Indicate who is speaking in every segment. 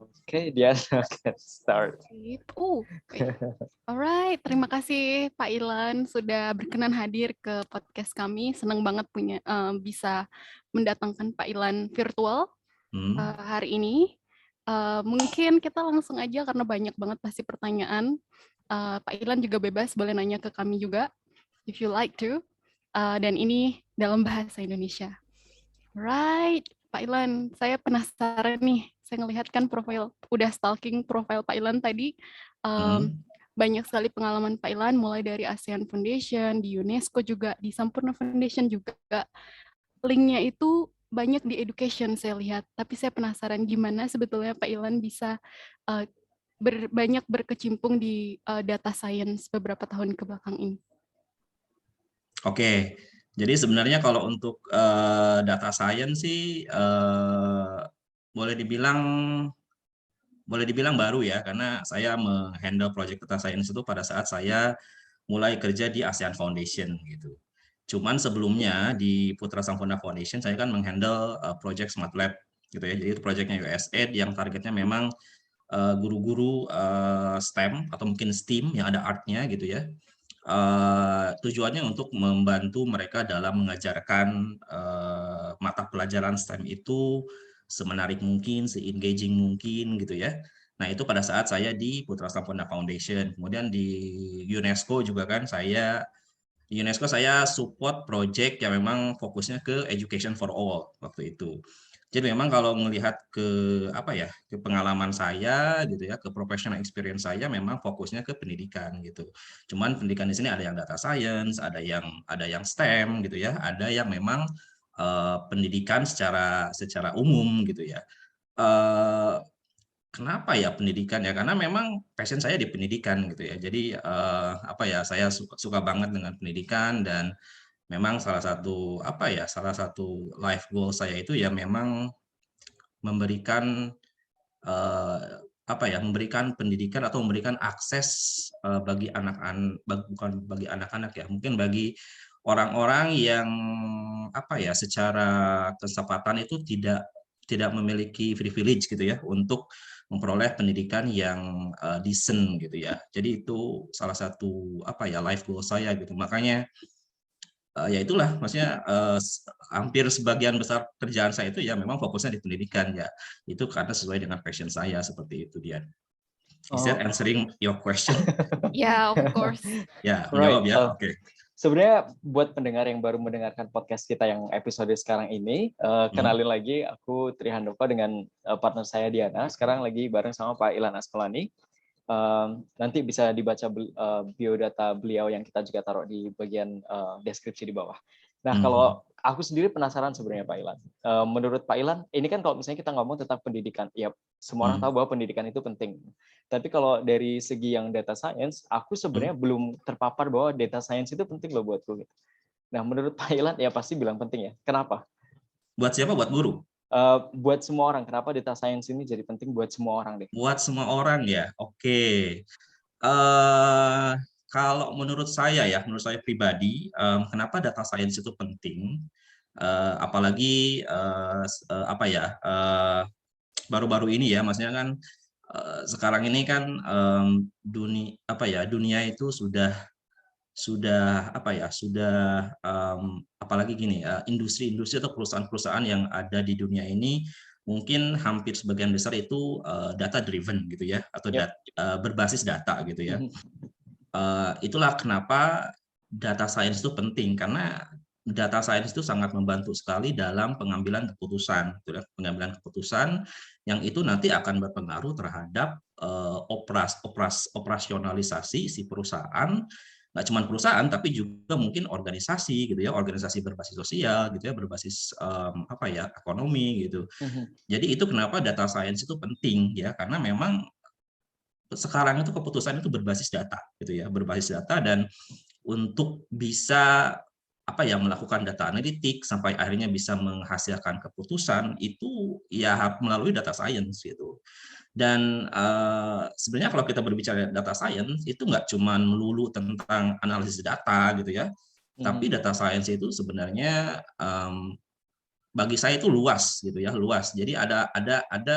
Speaker 1: Oke, dia get start.
Speaker 2: Sip. Baik. Alright, terima kasih Pak Ilan sudah berkenan hadir ke podcast kami. Senang banget bisa mendatangkan Pak Ilan virtual hari ini. Mungkin kita langsung aja karena banyak banget pasti pertanyaan. Pak Ilan juga bebas boleh nanya ke kami juga if you like to. Dan ini dalam bahasa Indonesia. Right, Pak Ilan, saya penasaran nih. Saya ngelihat kan udah stalking profil Pak Ilan tadi. Banyak sekali pengalaman Pak Ilan, mulai dari ASEAN Foundation, di UNESCO juga, di Sampurna Foundation juga. Linknya itu banyak di education saya lihat. Tapi saya penasaran gimana sebetulnya Pak Ilan bisa uh, banyak berkecimpung di data science beberapa tahun ke belakang ini.
Speaker 3: Oke, jadi sebenarnya kalau untuk data science sih boleh dibilang baru ya, karena saya menghandle project data science itu pada saat saya mulai kerja di ASEAN Foundation gitu. Cuman sebelumnya di Putra Sampurna Foundation saya kan menghandle project Smart Lab gitu ya. Jadi itu projectnya USAID yang targetnya memang guru-guru STEM atau mungkin STEAM yang ada art-nya gitu ya. Tujuannya untuk membantu mereka dalam mengajarkan mata pelajaran STEM itu semenarik mungkin, se-engaging mungkin gitu ya. Nah itu pada saat saya di Putra Sampurna Foundation. Kemudian di UNESCO juga kan di UNESCO saya support project yang memang fokusnya ke education for all waktu itu. Jadi memang kalau melihat ke ke pengalaman saya gitu ya, ke professional experience saya memang fokusnya ke pendidikan gitu. Cuman pendidikan di sini ada yang data science, ada yang STEM gitu ya, ada yang memang pendidikan secara umum gitu ya. Kenapa ya pendidikan ya? Karena memang passion saya di pendidikan gitu ya. Jadi saya suka banget dengan pendidikan dan memang salah satu life goal saya itu ya memang memberikan memberikan pendidikan atau memberikan akses bagi bukan bagi anak-anak ya, mungkin bagi orang-orang yang secara kesempatan itu tidak memiliki privilege gitu ya untuk memperoleh pendidikan yang decent gitu ya. Jadi itu salah satu life goal saya gitu. Makanya ya itulah maksudnya hampir sebagian besar kerjaan saya itu ya memang fokusnya di pendidikan ya. Itu karena sesuai dengan passion saya seperti itu dia. Is that answering your question?
Speaker 2: Yeah, of course.
Speaker 3: Ya, menjawab ya. Oke.
Speaker 1: Sebenarnya buat pendengar yang baru mendengarkan podcast kita yang episode sekarang ini, kenalin lagi aku Trihandova dengan partner saya Diana. Sekarang lagi bareng sama Pak Ilan Askolani. Nanti bisa dibaca biodata beliau yang kita juga taruh di bagian deskripsi di bawah. Nah, kalau aku sendiri penasaran sebenarnya Pak Ilan. Menurut Pak Ilan, ini kan kalau misalnya kita ngomong tentang pendidikan, ya semua orang tahu bahwa pendidikan itu penting. Tapi kalau dari segi yang data science, aku sebenarnya belum terpapar bahwa data science itu penting loh buatku. Nah, menurut Pak Ilan ya pasti bilang penting ya. Kenapa?
Speaker 3: Buat siapa? Buat guru?
Speaker 1: Buat semua orang. Kenapa data science ini jadi penting buat semua orang deh?
Speaker 3: Buat semua orang ya. Oke. Kalau menurut saya pribadi, kenapa data science itu penting? Apalagi baru-baru ini ya, maksudnya kan sekarang ini kan dunia itu sudah apalagi gini, industri-industri atau perusahaan-perusahaan yang ada di dunia ini mungkin hampir sebagian besar itu data driven gitu ya, atau berbasis data gitu ya. Itulah kenapa data science itu penting, karena data science itu sangat membantu sekali dalam pengambilan keputusan, pengambilan keputusan yang itu nanti akan berpengaruh terhadap operasionalisasi si perusahaan. Nggak cuma perusahaan, tapi juga mungkin organisasi gitu ya, organisasi berbasis sosial gitu ya, berbasis ekonomi gitu. Jadi itu kenapa data science itu penting ya, karena memang sekarang itu keputusan itu berbasis data gitu ya, berbasis data, dan untuk bisa melakukan data analitik sampai akhirnya bisa menghasilkan keputusan itu ya melalui data science gitu. Dan sebenarnya kalau kita berbicara data science itu nggak cuma melulu tentang analisis data gitu ya, tapi data science itu sebenarnya bagi saya itu luas gitu ya, luas. Jadi ada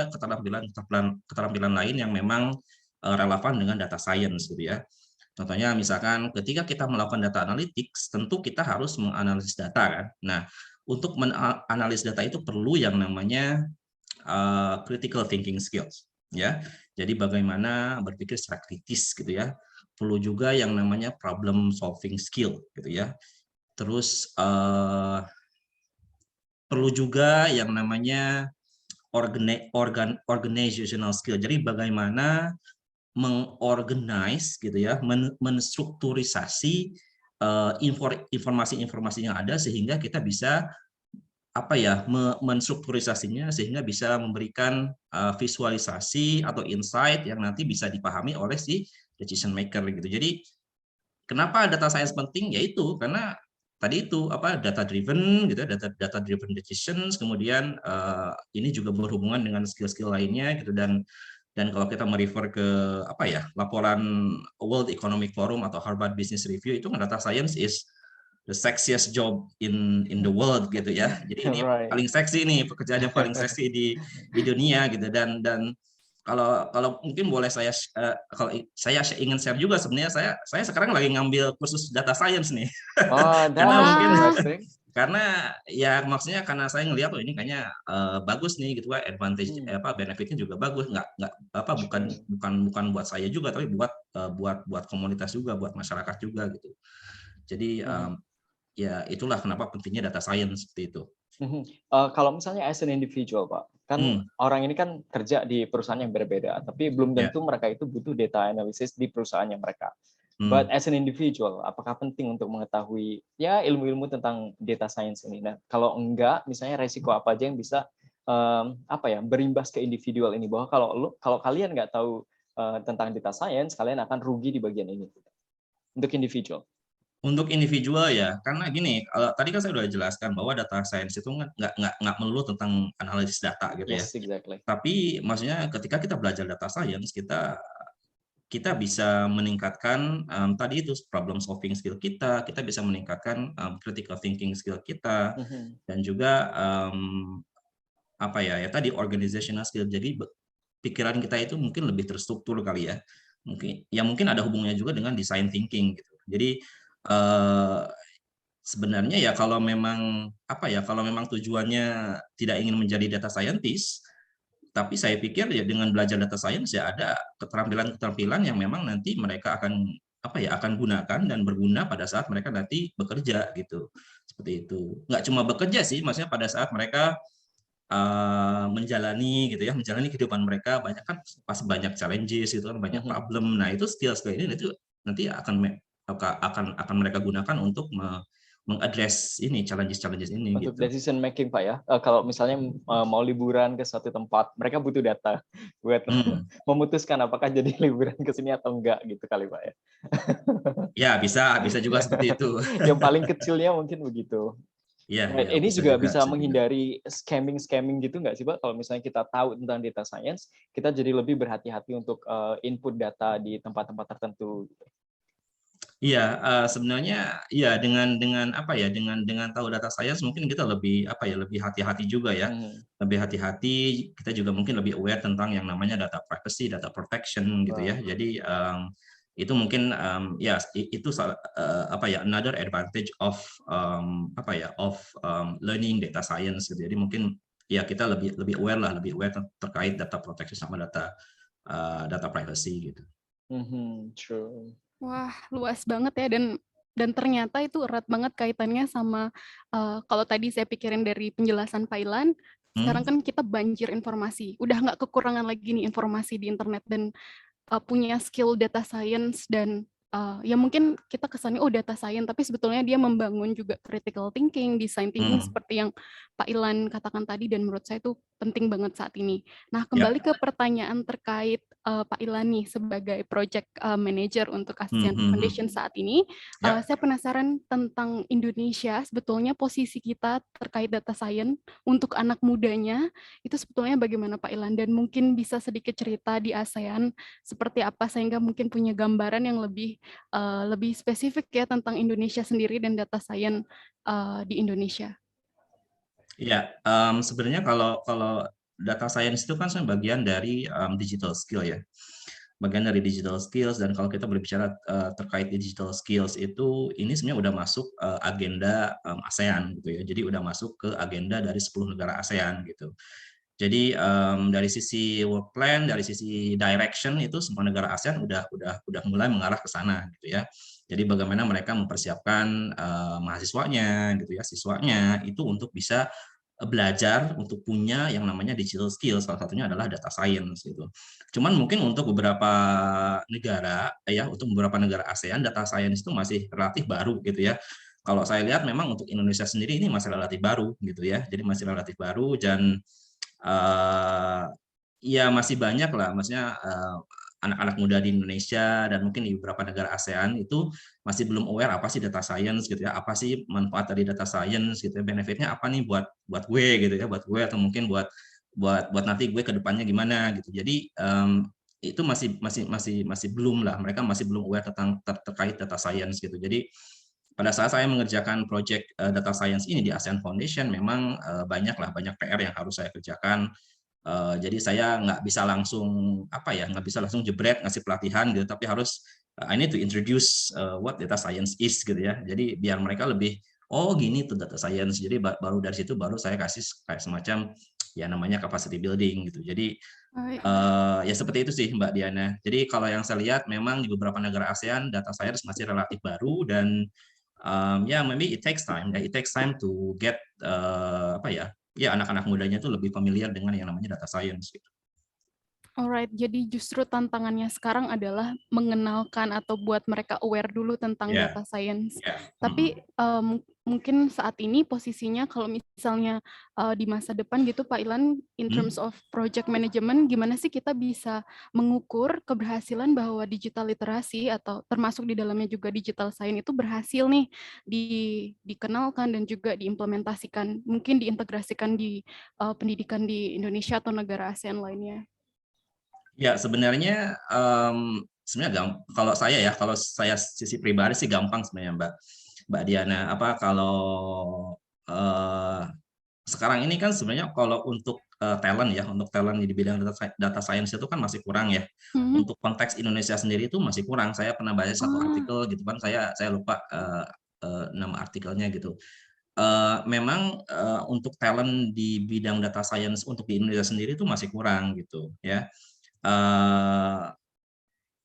Speaker 3: keterampilan lain yang memang relevan dengan data science gitu ya. Contohnya misalkan ketika kita melakukan data analytics, tentu kita harus menganalisis data kan. Nah, untuk menganalisis data itu perlu yang namanya critical thinking skills ya. Jadi bagaimana berpikir secara kritis gitu ya. Perlu juga yang namanya problem solving skill gitu ya. Terus perlu juga yang namanya organizational skill. Jadi bagaimana mengorganize gitu ya, menstrukturisasi informasi-informasi yang ada sehingga kita bisa menstrukturisasinya sehingga bisa memberikan visualisasi atau insight yang nanti bisa dipahami oleh si decision maker gitu. Jadi kenapa data science penting? Yaitu karena tadi itu data driven gitu, data driven decisions. Kemudian ini juga berhubungan dengan skill-skill lainnya gitu, dan kalau kita merefer ke laporan World Economic Forum atau Harvard Business Review, itu data science is the sexiest job in the world gitu ya. Jadi ini paling seksi nih, pekerjaan yang paling seksi di dunia gitu. Dan kalau mungkin boleh kalau saya ingin share juga, sebenarnya saya sekarang lagi ngambil kursus data science nih. Karena mungkin karena ya maksudnya karena saya ngelihat ini kayaknya bagus nih gitu, advantage benefitnya juga bagus, bukan buat saya juga, tapi buat komunitas juga, buat masyarakat juga gitu. Jadi ya itulah kenapa pentingnya data science seperti itu.
Speaker 1: Kalau misalnya as an individual, Pak, kan orang ini kan kerja di perusahaan yang berbeda, tapi belum tentu mereka itu butuh data analysis di perusahaannya mereka. But as an individual, apakah penting untuk mengetahui ya ilmu-ilmu tentang data science ini? Nah, kalau enggak, misalnya resiko apa aja yang bisa berimbas ke individual ini? Bahwa kalau kalian nggak tahu tentang data science, kalian akan rugi di bagian ini. Untuk individual.
Speaker 3: Untuk individual ya, karena gini, tadi kan saya sudah jelaskan bahwa data science itu nggak melulu tentang analisis data gitu ya.
Speaker 1: Yes, exactly.
Speaker 3: Tapi maksudnya ketika kita belajar data science, kita bisa meningkatkan tadi itu problem solving skill kita bisa meningkatkan critical thinking skill kita, dan juga tadi organizational skill. Jadi pikiran kita itu mungkin lebih terstruktur kali ya. Mungkin ada hubungannya juga dengan design thinking gitu. Jadi sebenarnya ya kalau memang tujuannya tidak ingin menjadi data scientist, tapi saya pikir ya dengan belajar data science ya ada keterampilan-keterampilan yang memang nanti mereka akan gunakan dan berguna pada saat mereka nanti bekerja gitu. Seperti itu. Nggak cuma bekerja sih, maksudnya pada saat mereka menjalani kehidupan mereka, pasti banyak challenges gitu kan, banyak problem. Nah, itu skill ini itu nanti akan mereka gunakan untuk mengadres ini challenges ini
Speaker 1: untuk
Speaker 3: gitu.
Speaker 1: Decision making, Pak ya. Kalau misalnya mau liburan ke suatu tempat, mereka butuh data buat memutuskan apakah jadi liburan ke sini atau enggak gitu kali, Pak ya.
Speaker 3: Ya, bisa juga seperti itu.
Speaker 1: Yang paling kecilnya mungkin begitu.
Speaker 3: Ya,
Speaker 1: ini juga bisa menghindari scamming gitu nggak sih, Pak? Kalau misalnya kita tahu tentang data science, kita jadi lebih berhati-hati untuk input data di tempat-tempat tertentu.
Speaker 3: Iya, sebenarnya ya dengan tahu data science mungkin kita lebih lebih hati-hati juga ya. Lebih hati-hati, kita juga mungkin lebih aware tentang yang namanya data privacy, data protection gitu ya. Jadi itu mungkin itu another advantage of learning data science gitu. Jadi mungkin ya kita lebih aware terkait data protection sama data privacy gitu.
Speaker 1: True.
Speaker 2: Wah, luas banget ya, dan ternyata itu erat banget kaitannya sama kalau tadi saya pikirin dari penjelasan Pak Ilan, sekarang kan kita banjir informasi, udah nggak kekurangan lagi nih informasi di internet, dan punya skill data science dan ya mungkin kita kesannya data science, tapi sebetulnya dia membangun juga critical thinking, design thinking seperti yang Pak Ilan katakan tadi, dan menurut saya itu penting banget saat ini. Nah, kembali ke pertanyaan terkait Pak Ilan nih sebagai project manager untuk ASEAN Foundation saat ini, saya penasaran tentang Indonesia, sebetulnya posisi kita terkait data science untuk anak mudanya itu sebetulnya bagaimana Pak Ilan, dan mungkin bisa sedikit cerita di ASEAN seperti apa sehingga mungkin punya gambaran yang lebih spesifik ya tentang Indonesia sendiri dan data science di Indonesia.
Speaker 3: Ya, sebenarnya kalau kalau data science itu kan sebenarnya bagian dari digital skill ya, bagian dari digital skills. Dan kalau kita berbicara terkait digital skills itu, ini sebenarnya udah masuk agenda ASEAN gitu ya. Jadi udah masuk ke agenda dari 10 negara ASEAN gitu. Jadi dari sisi work plan, dari sisi direction itu semua negara ASEAN udah mulai mengarah ke sana gitu ya. Jadi bagaimana mereka mempersiapkan mahasiswanya gitu ya, siswanya itu untuk bisa belajar untuk punya yang namanya digital skill, salah satunya adalah data science gitu. Cuman mungkin untuk beberapa negara ya, untuk beberapa negara ASEAN data science itu masih relatif baru gitu ya. Kalau saya lihat memang untuk Indonesia sendiri ini masih relatif baru gitu ya. Jadi masih relatif baru dan ya masih banyak lah, maksudnya anak-anak muda di Indonesia dan mungkin di beberapa negara ASEAN itu masih belum aware apa sih data science gitu ya, apa sih manfaat dari data science gitu ya, benefitnya apa nih buat buat gue gitu ya, buat gue atau mungkin buat nanti gue ke depannya gimana gitu. Jadi itu masih belum lah, mereka masih belum aware tentang terkait data science gitu. Jadi pada saat saya mengerjakan project data science ini di ASEAN Foundation, memang banyak PR yang harus saya kerjakan. Jadi saya nggak bisa langsung nggak bisa langsung jebret ngasih pelatihan gitu, tapi harus I need to introduce what data science is gitu ya. Jadi biar mereka lebih gini tuh data science. Jadi baru dari situ baru saya kasih kayak semacam ya namanya capacity building gitu. Jadi ya seperti itu sih Mbak Diana. Jadi kalau yang saya lihat memang di beberapa negara ASEAN data science masih relatif baru dan maybe it takes time. It takes time to get anak-anak mudanya itu lebih familiar dengan yang namanya data science gitu.
Speaker 2: Alright, jadi justru tantangannya sekarang adalah mengenalkan atau buat mereka aware dulu tentang
Speaker 3: Yeah.
Speaker 2: data science.
Speaker 3: Yeah.
Speaker 2: Tapi mungkin saat ini posisinya kalau misalnya di masa depan gitu Pak Ilan, in terms of project management, gimana sih kita bisa mengukur keberhasilan bahwa digital literasi atau termasuk di dalamnya juga digital science itu berhasil nih dikenalkan dan juga diimplementasikan, mungkin diintegrasikan di pendidikan di Indonesia atau negara ASEAN lainnya.
Speaker 3: Ya sebenarnya kalau saya sisi pribadi sih gampang sebenarnya Mbak Diana. Kalau sekarang ini kan sebenarnya kalau untuk talent di bidang data science itu kan masih kurang ya. Untuk konteks Indonesia sendiri itu masih kurang. Saya pernah baca satu artikel gitu kan, saya lupa nama artikelnya gitu. Memang untuk talent di bidang data science untuk di Indonesia sendiri itu masih kurang gitu ya.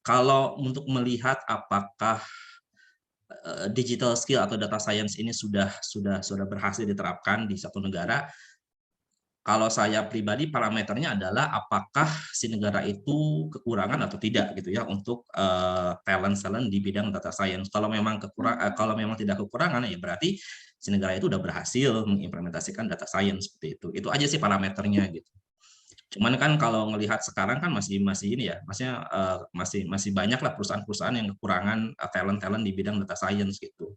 Speaker 3: Kalau untuk melihat apakah digital skill atau data science ini sudah berhasil diterapkan di satu negara, kalau saya pribadi parameternya adalah apakah si negara itu kekurangan atau tidak gitu ya untuk talent di bidang data science. Kalau memang tidak kekurangan ya berarti si negara itu udah berhasil mengimplementasikan data science seperti itu. Itu aja sih parameternya gitu. Cuman kan kalau ngelihat sekarang kan masih ini ya, maksudnya masih banyak lah perusahaan-perusahaan yang kekurangan talent di bidang data science gitu.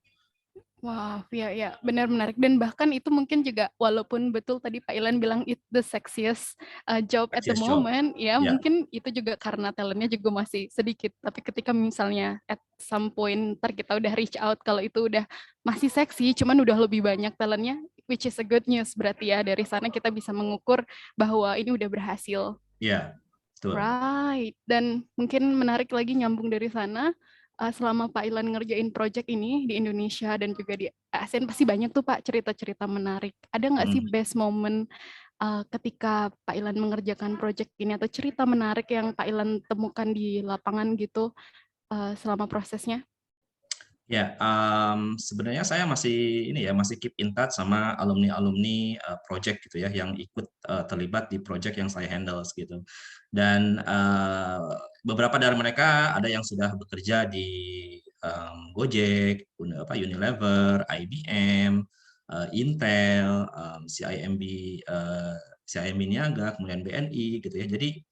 Speaker 2: Wow, ya benar menarik, dan bahkan itu mungkin juga walaupun betul tadi Pak Ilan bilang it's the sexiest job at the moment, ya mungkin itu juga karena talentnya juga masih sedikit. Tapi ketika misalnya at some point ntar kita udah reach out, kalau itu udah masih seksi, cuman udah lebih banyak talentnya, which is a good news berarti ya, dari sana kita bisa mengukur bahwa ini udah berhasil.
Speaker 3: Iya, betul.
Speaker 2: Right, dan mungkin menarik lagi nyambung dari sana. Selama Pak Ilan ngerjain project ini di Indonesia dan juga di ASEAN, pasti banyak tuh Pak cerita-cerita menarik. Ada nggak sih best moment ketika Pak Ilan mengerjakan project ini atau cerita menarik yang Pak Ilan temukan di lapangan gitu selama prosesnya?
Speaker 3: Ya, sebenarnya saya masih keep in touch sama alumni project gitu ya, yang ikut terlibat di project yang saya handle gitu. Dan beberapa dari mereka ada yang sudah bekerja di Gojek, Unilever, IBM, Intel, CIMB Niaga, kemudian BNI gitu ya. Jadi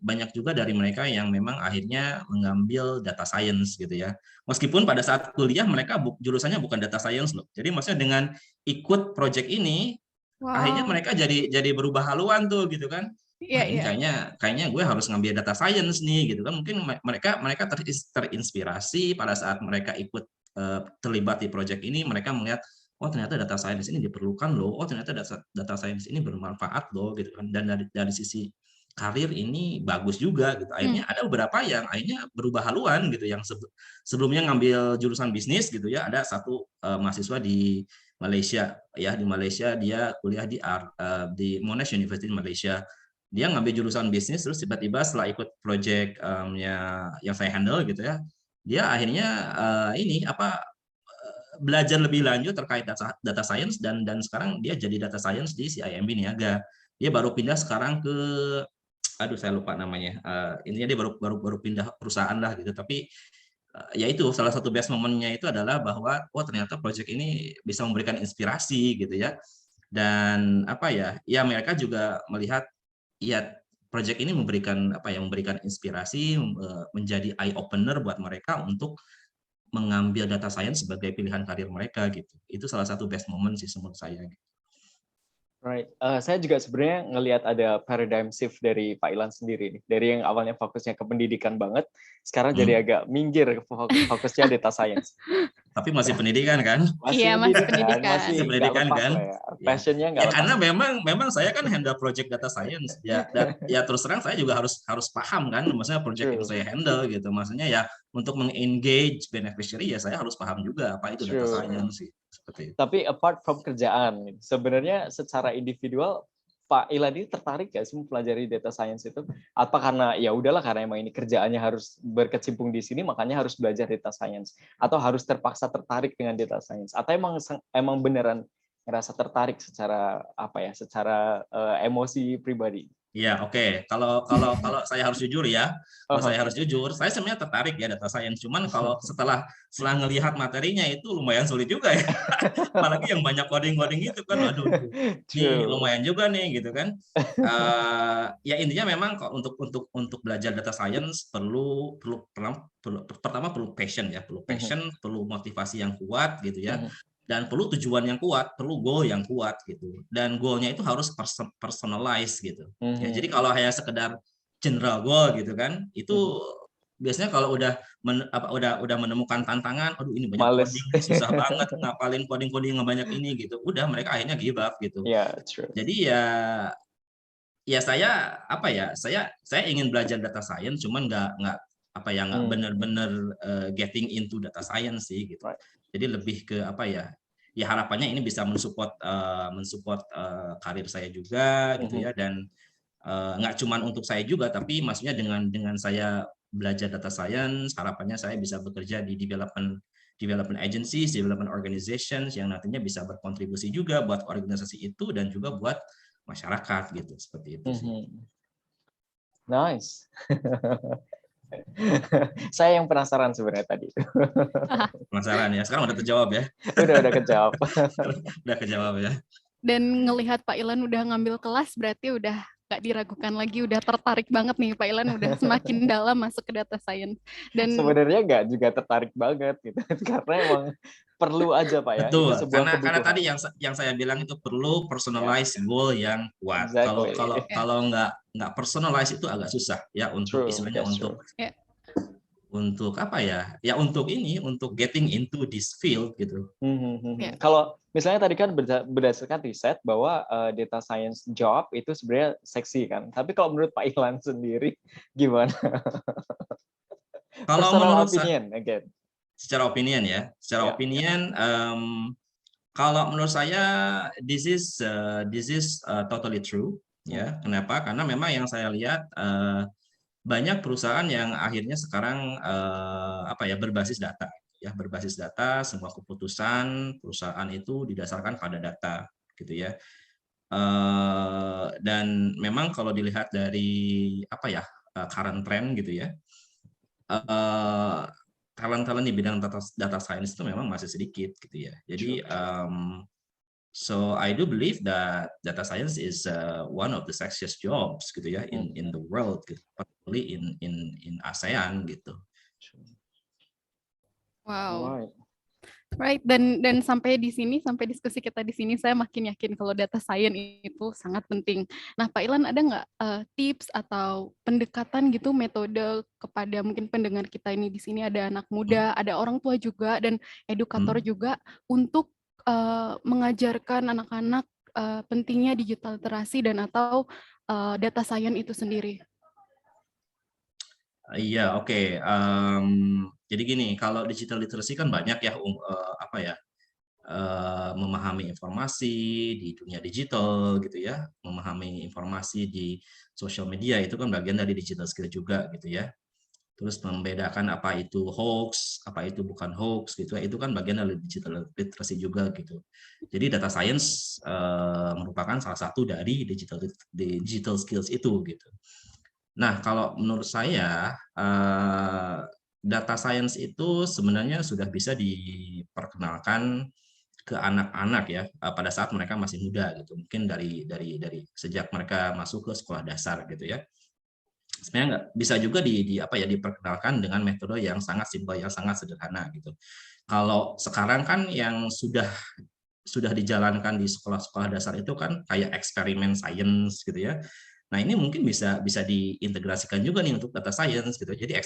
Speaker 3: banyak juga dari mereka yang memang akhirnya mengambil data science gitu ya. Meskipun pada saat kuliah mereka jurusannya bukan data science loh. Jadi maksudnya dengan ikut project ini, akhirnya mereka jadi berubah haluan tuh gitu kan. Wah ini kayaknya gue harus ngambil data science nih gitu kan. Mungkin mereka terinspirasi pada saat mereka ikut terlibat di project ini, mereka melihat oh ternyata data science ini diperlukan loh, oh ternyata data science ini bermanfaat loh gitu kan, dan dari sisi karir ini bagus juga gitu. Akhirnya ada beberapa yang akhirnya berubah haluan gitu, yang sebelumnya ngambil jurusan bisnis gitu ya. Ada satu mahasiswa di Malaysia ya, di Malaysia dia kuliah di Monash University di Malaysia. Dia ngambil jurusan bisnis, terus tiba-tiba setelah ikut project yang saya handle gitu ya, dia akhirnya belajar lebih lanjut terkait data science, dan sekarang dia jadi data science di CIMB Niaga. Dia baru pindah sekarang ke, aduh saya lupa namanya. Intinya dia baru pindah perusahaan lah gitu. Tapi ya itu salah satu best momennya itu adalah bahwa ternyata project ini bisa memberikan inspirasi gitu ya. Dan ya mereka juga melihat ya project ini memberikan inspirasi, menjadi eye opener buat mereka untuk mengambil data science sebagai pilihan karir mereka gitu. Itu salah satu best moment sih menurut saya.
Speaker 1: Right. Saya juga sebenarnya ngelihat ada paradigm shift dari Pak Ilan sendiri nih. Dari yang awalnya fokusnya ke pendidikan banget, sekarang jadi agak minggir fokusnya data science.
Speaker 3: Tapi masih pendidikan kan?
Speaker 2: Iya, masih pendidikan.
Speaker 1: Masih
Speaker 3: pendidikan kan?
Speaker 1: Ya. Passionnya nggak lepas.
Speaker 3: Karena memang saya kan handle project data science ya, dan ya terus terang saya juga harus paham kan, maksudnya project yang saya handle gitu. Maksudnya ya untuk meng-engage beneficiary ya saya harus paham juga apa itu data science sih. Seperti itu.
Speaker 1: Tapi apart from kerjaan, sebenarnya secara individual Pak Ilan ini tertarik nggak sih mempelajari data science itu? Apa karena ya udahlah karena emang ini kerjaannya harus berkecimpung di sini makanya harus belajar data science, atau harus terpaksa tertarik dengan data science, atau emang beneran ngerasa tertarik secara secara emosi pribadi?
Speaker 3: Ya, oke. Kalau saya harus jujur ya, saya sebenarnya tertarik ya data science. Cuman kalau setelah ngelihat materinya itu lumayan sulit juga ya. Apalagi yang banyak coding itu kan, aduh, ini lumayan juga nih gitu kan. Ya intinya memang untuk belajar data science perlu passion ya, perlu motivasi yang kuat gitu ya. Dan perlu tujuan yang kuat, perlu goal yang kuat gitu. Dan goalnya itu harus personalize gitu. Ya, jadi kalau hanya sekedar general goal gitu kan, itu biasanya kalau udah menemukan tantangan, aduh ini banyak coding, susah banget ngapalin coding yang banyak ini gitu. Udah mereka akhirnya give up gitu. Jadi ya saya ingin belajar data science, cuman nggak benar-benar getting into data science sih gitu. Jadi lebih ke ya harapannya ini bisa mensupport karir saya juga gitu ya, dan nggak cuma untuk saya juga, tapi maksudnya dengan saya belajar data science, harapannya saya bisa bekerja di development agencies, development organizations yang nantinya bisa berkontribusi juga buat organisasi itu dan juga buat masyarakat gitu, seperti itu sih.
Speaker 1: Nice. Saya yang penasaran sebenarnya tadi.
Speaker 3: Penasaran ya, sekarang udah terjawab ya?
Speaker 1: Udah kejawab.
Speaker 3: Udah kejawab ya.
Speaker 2: Dan ngelihat Pak Ilan udah ngambil kelas, berarti udah gak diragukan lagi, udah tertarik banget nih Pak Ilan, udah semakin dalam masuk ke data science. Dan
Speaker 1: sebenarnya nggak juga tertarik banget gitu, karena emang perlu aja Pak ya.
Speaker 3: Betul,
Speaker 1: itu sebuah
Speaker 3: karena tadi yang saya bilang itu perlu personalized goal yang kuat. Kalau nggak personalized itu agak susah ya untuk istilahnya untuk untuk getting into this field gitu.
Speaker 1: Kalau misalnya tadi kan berdasarkan riset bahwa data science job itu sebenarnya seksi kan, tapi kalau menurut Pak Ilan sendiri gimana?
Speaker 3: Kalau
Speaker 1: menurut opinion again.
Speaker 3: Secara opinion ya, opinion, kalau menurut saya this is totally true ya. Kenapa? Karena memang yang saya lihat banyak perusahaan yang akhirnya sekarang berbasis data ya, berbasis data. Semua keputusan perusahaan itu didasarkan pada data gitu ya. Dan memang kalau dilihat dari current trend gitu ya, talent di bidang data science itu memang masih sedikit gitu ya. Jadi so I do believe that data science is one of the sexiest jobs gitu ya in the world, particularly in ASEAN gitu.
Speaker 2: Wow. Right, dan sampai diskusi kita di sini saya makin yakin kalau data science itu sangat penting. Nah, Pak Ilan ada nggak tips atau pendekatan gitu, metode kepada mungkin pendengar kita ini di sini ada anak muda, ada orang tua juga dan edukator juga untuk mengajarkan anak-anak pentingnya digital literasi dan atau data science itu sendiri?
Speaker 3: Iya, oke. Jadi gini, kalau digital literacy kan banyak ya, apa ya, memahami informasi di dunia digital gitu ya, memahami informasi di sosial media itu kan bagian dari digital skill juga gitu ya. Terus membedakan apa itu hoax, apa itu bukan hoax gitu ya, itu kan bagian dari digital literacy juga gitu. Jadi data science merupakan salah satu dari digital skills itu gitu. Nah, kalau menurut saya data science itu sebenarnya sudah bisa diperkenalkan ke anak-anak ya pada saat mereka masih muda gitu. Mungkin dari sejak mereka masuk ke sekolah dasar gitu ya. Sebenarnya nggak bisa juga apa ya diperkenalkan dengan metode yang sangat simpel, yang sangat sederhana gitu. Kalau sekarang kan yang sudah dijalankan di sekolah-sekolah dasar itu kan kayak eksperimen sains gitu ya. Nah, ini mungkin bisa diintegrasikan juga nih untuk data science gitu. Jadi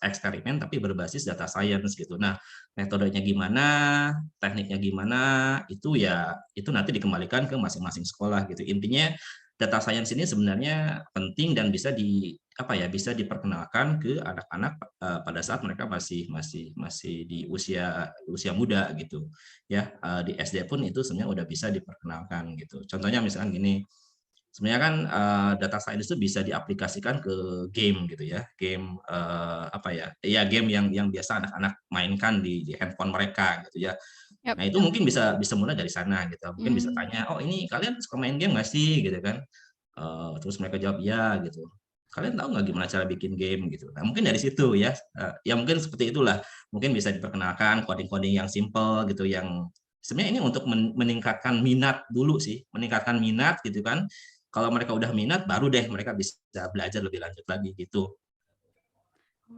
Speaker 3: eksperimen tapi berbasis data science gitu. Nah, metodenya gimana, tekniknya gimana, itu nanti dikembalikan ke masing-masing sekolah gitu. Intinya data science ini sebenarnya penting dan bisa diperkenalkan ke anak-anak pada saat mereka masih di usia muda gitu ya. Di SD pun itu sebenarnya udah bisa diperkenalkan gitu. Contohnya misalkan gini, sebenarnya kan data science itu bisa diaplikasikan ke game gitu ya, game game yang biasa anak-anak mainkan di handphone mereka gitu ya.
Speaker 2: Yap.
Speaker 3: Nah, itu mungkin bisa mulai dari sana gitu. Mungkin bisa
Speaker 2: Hmm.
Speaker 3: tanya, oh ini kalian suka main game nggak sih gitu kan. Terus mereka jawab ya gitu. Kalian tahu nggak gimana cara bikin game gitu. Nah, mungkin dari situ ya. Ya mungkin seperti itulah. Mungkin bisa diperkenalkan coding-coding yang simple gitu, yang sebenarnya ini untuk meningkatkan minat dulu sih, meningkatkan minat gitu kan. Kalau mereka udah minat, baru deh mereka bisa belajar lebih lanjut lagi gitu.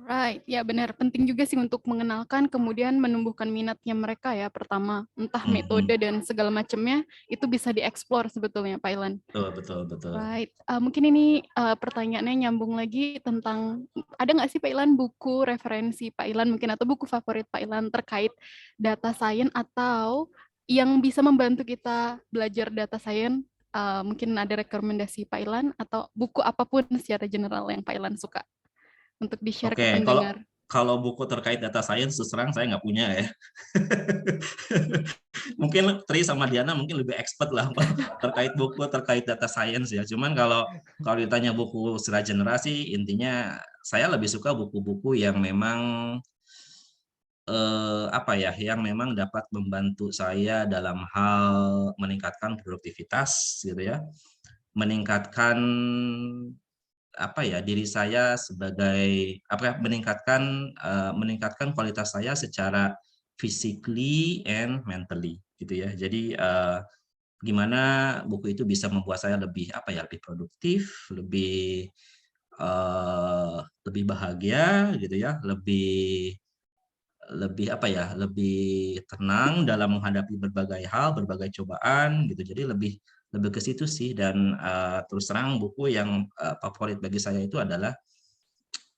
Speaker 2: Right, ya benar. Penting juga sih untuk mengenalkan, kemudian menumbuhkan minatnya mereka ya. Pertama, entah metode dan segala macamnya itu bisa dieksplor sebetulnya, Pak Ilan.
Speaker 3: Betul.
Speaker 2: Right, mungkin ini pertanyaannya nyambung lagi tentang, ada nggak sih Pak Ilan buku referensi Pak Ilan mungkin atau buku favorit Pak Ilan terkait data science atau yang bisa membantu kita belajar data science? Mungkin ada rekomendasi Pak Ilan atau buku apapun secara general yang Pak Ilan suka untuk di-share ke
Speaker 3: Oke,
Speaker 2: pendengar.
Speaker 3: kalau buku terkait data science terus terang saya nggak punya ya. Mungkin Tri sama Diana mungkin lebih expert lah terkait buku terkait data science ya. Cuman kalau ditanya buku secara generasi, intinya saya lebih suka buku-buku yang memang yang memang dapat membantu saya dalam hal meningkatkan produktivitas gitu ya, meningkatkan diri saya sebagai meningkatkan kualitas saya secara physically and mentally gitu ya. Jadi gimana buku itu bisa membuat saya lebih lebih produktif, lebih bahagia gitu ya, lebih lebih lebih tenang dalam menghadapi berbagai hal, berbagai cobaan gitu. Jadi lebih lebih ke situ sih. Dan terus terang buku yang favorit bagi saya itu adalah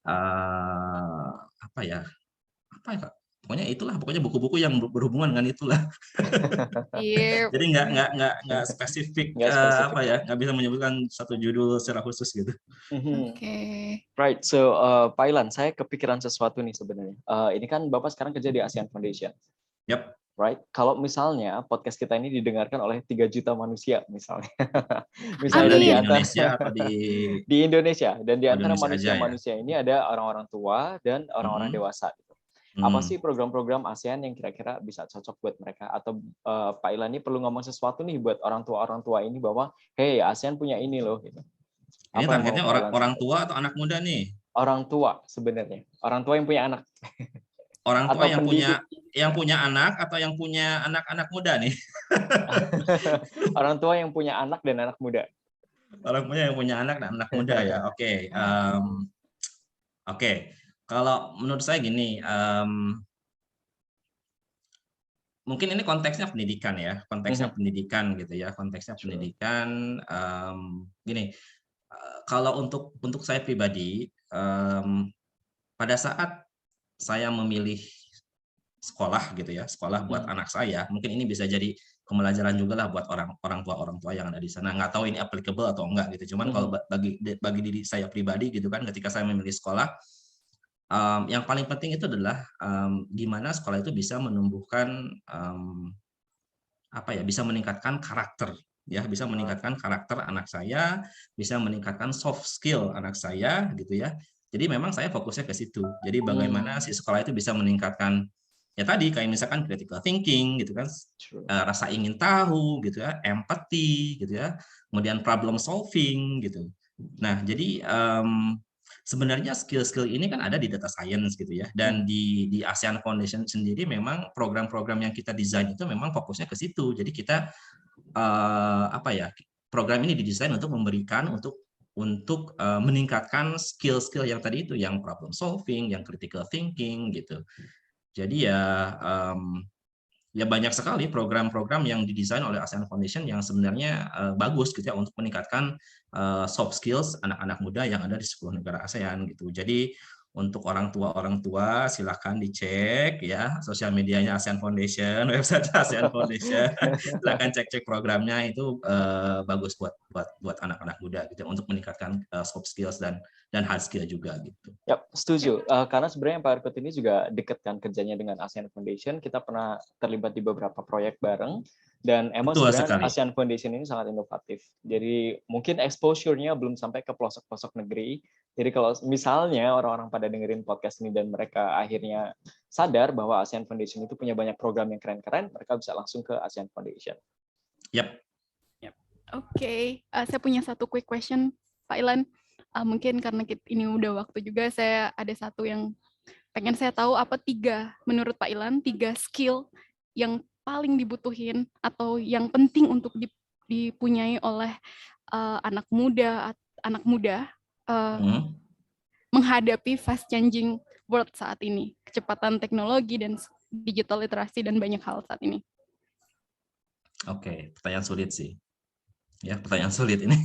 Speaker 3: uh, apa ya Kak? Pokoknya buku-buku yang berhubungan dengan itulah.
Speaker 2: Iya.
Speaker 3: Jadi nggak spesifik,
Speaker 1: Nggak spesifik ya.
Speaker 3: nggak bisa menyebutkan satu judul secara khusus gitu.
Speaker 2: Oke.
Speaker 1: Right, so Pak Ilan, saya kepikiran sesuatu nih sebenarnya. Ini kan Bapak sekarang kerja di ASEAN Foundation.
Speaker 3: Yap.
Speaker 1: Right, kalau misalnya podcast kita ini didengarkan oleh 3 juta manusia misalnya, misalnya
Speaker 3: Di
Speaker 1: di
Speaker 3: Indonesia atau
Speaker 1: di Indonesia, dan di antara
Speaker 3: Indonesia aja ya?
Speaker 1: manusia-manusia ini ada orang-orang tua dan orang-orang dewasa. Gitu. Apa sih program-program ASEAN yang kira-kira bisa cocok buat mereka? Atau Pak Ilan ini perlu ngomong sesuatu nih buat orang tua ini bahwa, hey ASEAN punya ini loh. Gitu.
Speaker 3: Ini
Speaker 1: Apa yang mau
Speaker 3: targetnya
Speaker 1: Pak Ilan
Speaker 3: orang
Speaker 1: sampaikan?
Speaker 3: tua atau anak muda nih?
Speaker 1: Orang tua sebenarnya, orang tua yang punya anak.
Speaker 3: Orang tua
Speaker 1: Atau pendidik.
Speaker 3: yang punya anak atau yang punya anak-anak muda nih?
Speaker 1: Orang tua yang punya anak dan anak muda.
Speaker 3: Orang punya yang punya anak dan anak muda ya. Oke. Oke. Kalau menurut saya gini, mungkin ini konteksnya pendidikan ya, konteksnya pendidikan gitu ya, konteksnya pendidikan. Gini, kalau untuk saya pribadi, pada saat saya memilih sekolah gitu ya, sekolah buat anak saya, mungkin ini bisa jadi pembelajaran juga lah buat orang tua yang ada di sana. Nggak tahu ini applicable atau enggak gitu. Cuman kalau bagi diri saya pribadi gitu kan, ketika saya memilih sekolah, yang paling penting itu adalah gimana sekolah itu bisa menumbuhkan bisa meningkatkan karakter ya, bisa meningkatkan karakter anak saya, bisa meningkatkan soft skill anak saya gitu ya. Jadi memang saya fokusnya ke situ. Jadi bagaimana si sekolah itu bisa meningkatkan ya tadi kayak misalkan critical thinking gitu kan, rasa ingin tahu gitu ya, empathy gitu ya, kemudian problem solving gitu. Nah, jadi sebenarnya skill-skill ini kan ada di data science gitu ya, dan di ASEAN Foundation sendiri memang program-program yang kita desain itu memang fokusnya ke situ. Jadi kita program ini didesain untuk memberikan untuk meningkatkan skill-skill yang tadi itu, yang problem solving, yang critical thinking gitu. Jadi ya banyak sekali program-program yang didesain oleh ASEAN Foundation yang sebenarnya bagus gitu ya untuk meningkatkan soft skills anak-anak muda yang ada di 10 negara ASEAN gitu. Jadi untuk orang tua silakan dicek ya sosial medianya ASEAN Foundation, website ASEAN Foundation. Silakan cek programnya, itu bagus buat anak-anak muda gitu untuk meningkatkan soft skills dan hard skill juga gitu.
Speaker 1: Ya, setuju. Karena sebenarnya Pak Arput ini juga dekat kan kerjanya dengan ASEAN Foundation. Kita pernah terlibat di beberapa proyek bareng. Dan emang
Speaker 3: Betul
Speaker 1: sebenarnya
Speaker 3: sekali.
Speaker 1: ASEAN Foundation ini sangat inovatif. Jadi mungkin exposure-nya belum sampai ke pelosok-pelosok negeri. Jadi kalau misalnya orang-orang pada dengerin podcast ini dan mereka akhirnya sadar bahwa ASEAN Foundation itu punya banyak program yang keren-keren, mereka bisa langsung ke ASEAN Foundation.
Speaker 3: Yap.
Speaker 2: Oke, saya punya satu quick question, Pak Ilan. Mungkin karena ini udah waktu juga, saya ada satu yang pengen saya tahu, apa menurut Pak Ilan, 3 skill yang paling dibutuhin atau yang penting untuk dipunyai oleh anak muda menghadapi fast changing world saat ini, kecepatan teknologi dan digital literasi dan banyak hal saat ini.
Speaker 3: Oke, pertanyaan sulit sih. Ya, pertanyaan sulit ini.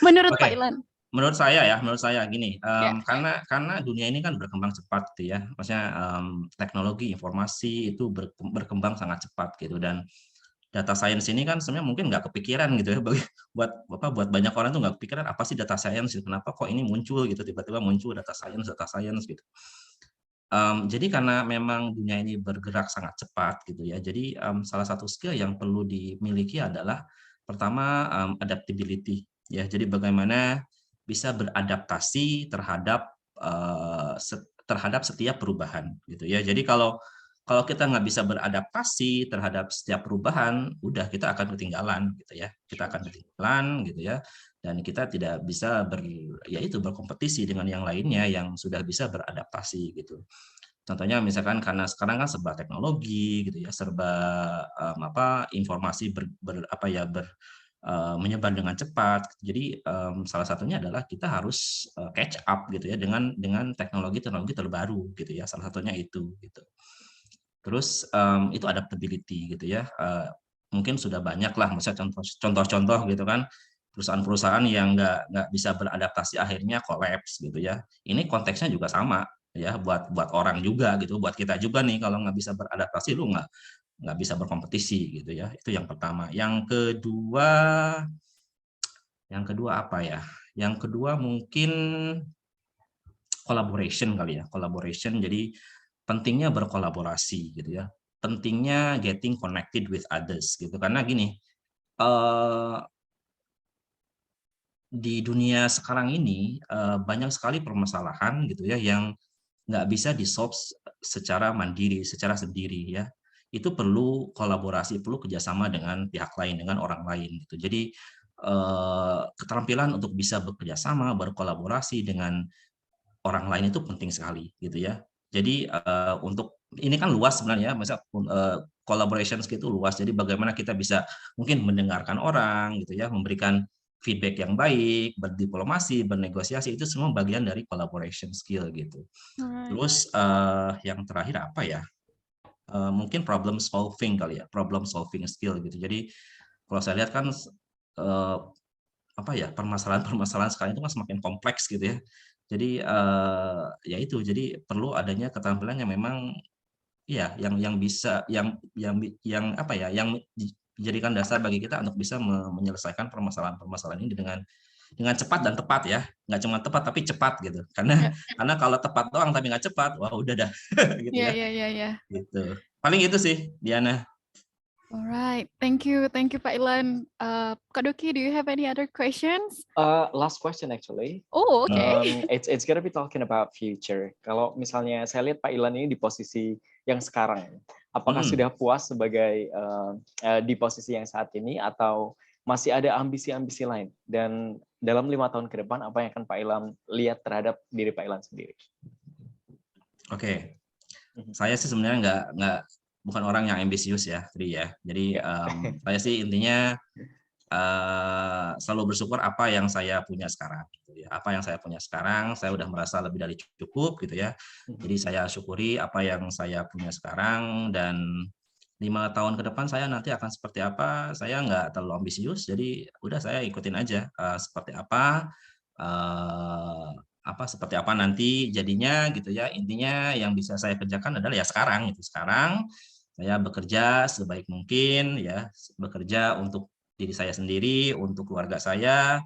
Speaker 2: Menurut Pak Ilan.
Speaker 3: Menurut saya gini, karena dunia ini kan berkembang cepat gitu ya, maksudnya teknologi informasi itu berkembang sangat cepat gitu, dan data science ini kan sebenarnya mungkin nggak kepikiran gitu ya, buat banyak orang tuh nggak kepikiran apa sih data science, kenapa kok ini muncul gitu, tiba-tiba muncul data science gitu. Jadi karena memang dunia ini bergerak sangat cepat gitu ya, jadi salah satu skill yang perlu dimiliki adalah pertama adaptability ya, jadi bagaimana bisa beradaptasi terhadap setiap perubahan gitu ya. Jadi kalau kita nggak bisa beradaptasi terhadap setiap perubahan, udah kita akan ketinggalan gitu ya. Kita akan ketinggalan gitu ya, dan kita tidak bisa berkompetisi dengan yang lainnya yang sudah bisa beradaptasi gitu. Contohnya misalkan karena sekarang kan serba teknologi gitu ya, serba informasi menyebar dengan cepat. Jadi salah satunya adalah kita harus catch up gitu ya dengan teknologi terbaru gitu ya. Salah satunya itu gitu. Terus itu adaptability gitu ya. Mungkin sudah banyak lah misalnya contoh-contoh gitu kan, perusahaan-perusahaan yang nggak bisa beradaptasi akhirnya collapse gitu ya. Ini konteksnya juga sama ya, buat orang juga gitu, buat kita juga nih, kalau nggak bisa beradaptasi lu nggak bisa berkompetisi gitu ya. Itu yang pertama. Yang kedua apa ya? Yang kedua mungkin collaboration kali ya. Collaboration, jadi pentingnya berkolaborasi gitu ya. Pentingnya getting connected with others gitu. Karena gini, di dunia sekarang ini banyak sekali permasalahan gitu ya yang nggak bisa di-solve secara mandiri, secara sendiri ya. Itu perlu kolaborasi, perlu kerjasama dengan pihak lain, dengan orang lain gitu. Jadi keterampilan untuk bisa bekerja sama, berkolaborasi dengan orang lain itu penting sekali gitu ya. Jadi untuk ini kan luas sebenarnya, misal collaboration itu luas. Jadi bagaimana kita bisa mungkin mendengarkan orang gitu ya, memberikan feedback yang baik, berdiplomasi, bernegosiasi, itu semua bagian dari collaboration skill gitu. Terus yang terakhir apa ya? Mungkin problem solving kali ya, problem solving skill gitu. Jadi kalau saya lihat kan permasalahan sekarang itu kan semakin kompleks gitu ya. Jadi ya itu, jadi perlu adanya keterampilan yang memang yang bisa yang apa ya, yang dijadikan dasar bagi kita untuk bisa menyelesaikan permasalahan-permasalahan ini dengan cepat dan tepat ya, nggak cuma tepat tapi cepat gitu. Karena kalau tepat doang tapi nggak cepat, wah udah dah gitu ya. Gitu. Paling itu sih, Diana.
Speaker 2: Alright, thank you Pak Ilan. Kak Doki, do you have any other questions?
Speaker 1: Last question actually.
Speaker 2: Oh, okay.
Speaker 1: It's gonna be talking about future. Kalau misalnya saya lihat Pak Ilan ini di posisi yang sekarang, apakah sudah puas sebagai di posisi yang saat ini atau masih ada ambisi-ambisi lain? Dan dalam 5 tahun ke depan, apa yang akan Pak Ilan lihat terhadap diri Pak Ilan sendiri?
Speaker 3: Oke. Saya sih sebenarnya bukan orang yang ambisius ya, Tri ya. Jadi saya sih intinya selalu bersyukur apa yang saya punya sekarang. Gitu ya. Apa yang saya punya sekarang, saya udah merasa lebih dari cukup gitu ya. Jadi saya syukuri apa yang saya punya sekarang, dan 5 tahun ke depan saya nanti akan seperti apa, saya nggak terlalu ambisius, jadi udah saya ikutin aja seperti apa seperti apa nanti jadinya gitu ya. Intinya yang bisa saya kerjakan adalah ya sekarang gitu. Sekarang saya bekerja sebaik mungkin ya, bekerja untuk diri saya sendiri, untuk keluarga saya,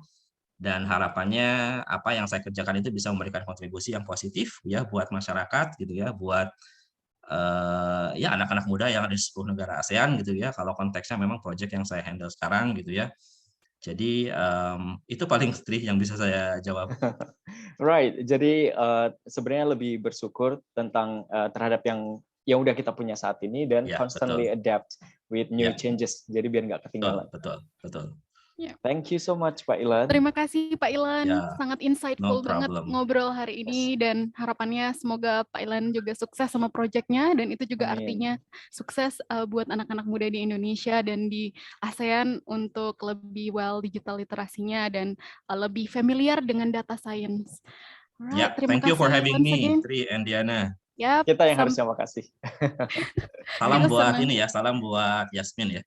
Speaker 3: dan harapannya apa yang saya kerjakan itu bisa memberikan kontribusi yang positif ya buat masyarakat gitu ya, buat ya anak-anak muda yang ada di 10 negara ASEAN gitu ya, kalau konteksnya memang proyek yang saya handle sekarang gitu ya. Jadi itu paling yang bisa saya jawab.
Speaker 1: Right, jadi sebenarnya lebih bersyukur tentang terhadap yang udah kita punya saat ini, dan constantly adapt with new changes. Jadi biar nggak ketinggalan.
Speaker 3: Betul.
Speaker 1: Thank you so much Pak Ilan.
Speaker 2: Terima kasih Pak Ilan, sangat insightful banget ngobrol hari ini, dan harapannya semoga Pak Ilan juga sukses sama proyeknya, dan itu juga artinya sukses buat anak-anak muda di Indonesia dan di ASEAN untuk lebih digital literasinya dan lebih familiar dengan data science.
Speaker 3: Right, thank you for having me, Tri and Diana.
Speaker 1: Kita yang harusnya makasih.
Speaker 3: Salam buat ini ya, salam buat Yasmin ya.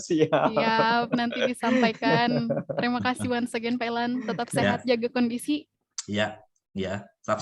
Speaker 2: Siap, nanti disampaikan. Terima kasih once again Pak Ilan, tetap sehat, jaga kondisi.
Speaker 3: Iya.